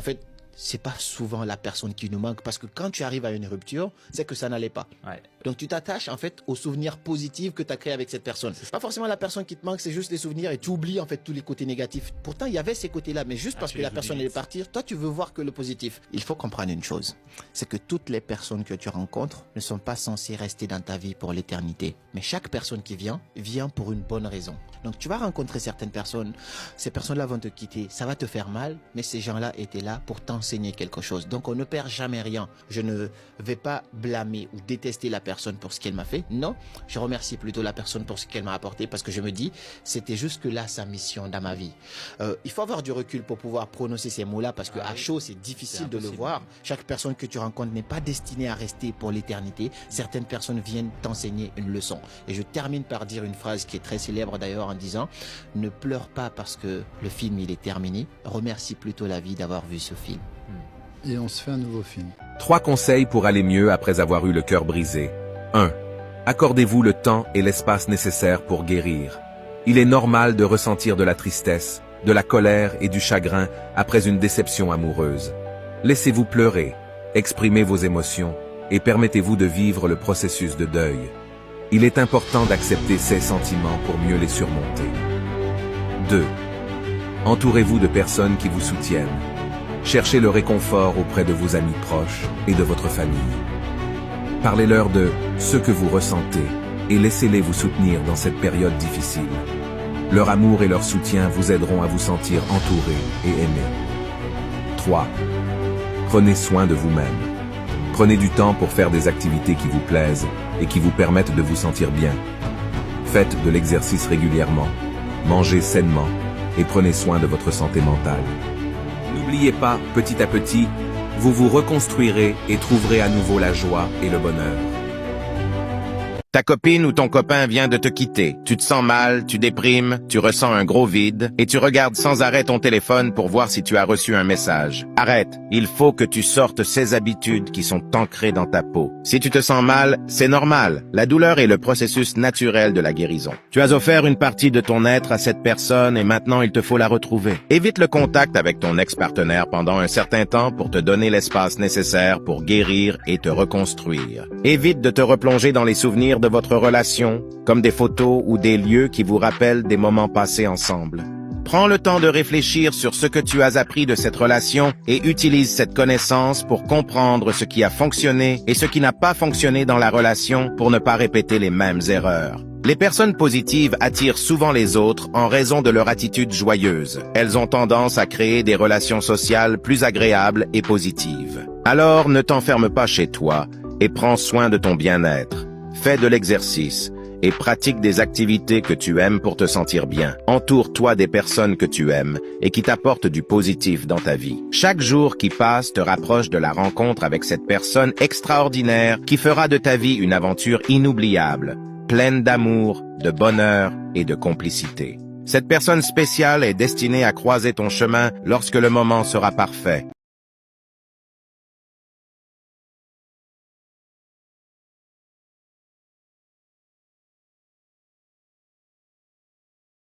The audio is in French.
en fait, c'est pas souvent la personne qui nous manque parce que quand tu arrives à une rupture, c'est que ça n'allait pas. Ouais. Donc tu t'attaches en fait aux souvenirs positifs que tu as créés avec cette personne. C'est pas forcément la personne qui te manque, c'est juste les souvenirs et tu oublies en fait tous les côtés négatifs. Pourtant, il y avait ces côtés-là, mais juste parce que la personne allait partir, toi tu veux voir que le positif. Il faut comprendre une chose, c'est que toutes les personnes que tu rencontres ne sont pas censées rester dans ta vie pour l'éternité. Mais chaque personne qui vient pour une bonne raison. Donc tu vas rencontrer certaines personnes, ces personnes-là vont te quitter, ça va te faire mal, mais ces gens-là étaient là pour t'enseigner quelque chose. Donc on ne perd jamais rien. Je ne vais pas blâmer ou détester la personne pour ce qu'elle m'a fait. Non, je remercie plutôt la personne pour ce qu'elle m'a apporté parce que je me dis, c'était jusque-là sa mission dans ma vie. Il faut avoir du recul pour pouvoir prononcer ces mots-là parce qu'à chaud, c'est difficile de le voir. Chaque personne que tu rencontres n'est pas destinée à rester pour l'éternité. Certaines personnes viennent t'enseigner une leçon. Et je termine par dire une phrase qui est très célèbre d'ailleurs en disant « Ne pleure pas parce que le film il est terminé, remercie plutôt la vie d'avoir vu ce film. » Et on se fait un nouveau film. 3 conseils pour aller mieux après avoir eu le cœur brisé. 1. Accordez-vous le temps et l'espace nécessaires pour guérir. Il est normal de ressentir de la tristesse, de la colère et du chagrin après une déception amoureuse. Laissez-vous pleurer, exprimez vos émotions et permettez-vous de vivre le processus de deuil. Il est important d'accepter ces sentiments pour mieux les surmonter. 2. Entourez-vous de personnes qui vous soutiennent. Cherchez le réconfort auprès de vos amis proches et de votre famille. Parlez-leur de ce que vous ressentez et laissez-les vous soutenir dans cette période difficile. Leur amour et leur soutien vous aideront à vous sentir entouré et aimé. 3. Prenez soin de vous-même. Prenez du temps pour faire des activités qui vous plaisent et qui vous permettent de vous sentir bien. Faites de l'exercice régulièrement, mangez sainement et prenez soin de votre santé mentale. N'oubliez pas, petit à petit, vous vous reconstruirez et trouverez à nouveau la joie et le bonheur. Ta copine ou ton copain vient de te quitter. Tu te sens mal, tu déprimes, tu ressens un gros vide et tu regardes sans arrêt ton téléphone pour voir si tu as reçu un message. Arrête, il faut que tu sortes ces habitudes qui sont ancrées dans ta peau. Si tu te sens mal, c'est normal. La douleur est le processus naturel de la guérison. Tu as offert une partie de ton être à cette personne et maintenant il te faut la retrouver. Évite le contact avec ton ex-partenaire pendant un certain temps pour te donner l'espace nécessaire pour guérir et te reconstruire. Évite de te replonger dans les souvenirs de votre relation, comme des photos ou des lieux qui vous rappellent des moments passés ensemble. Prends le temps de réfléchir sur ce que tu as appris de cette relation et utilise cette connaissance pour comprendre ce qui a fonctionné et ce qui n'a pas fonctionné dans la relation pour ne pas répéter les mêmes erreurs. Les personnes positives attirent souvent les autres en raison de leur attitude joyeuse. Elles ont tendance à créer des relations sociales plus agréables et positives. Alors ne t'enferme pas chez toi et prends soin de ton bien-être. Fais de l'exercice et pratique des activités que tu aimes pour te sentir bien. Entoure-toi des personnes que tu aimes et qui t'apportent du positif dans ta vie. Chaque jour qui passe te rapproche de la rencontre avec cette personne extraordinaire qui fera de ta vie une aventure inoubliable, pleine d'amour, de bonheur et de complicité. Cette personne spéciale est destinée à croiser ton chemin lorsque le moment sera parfait.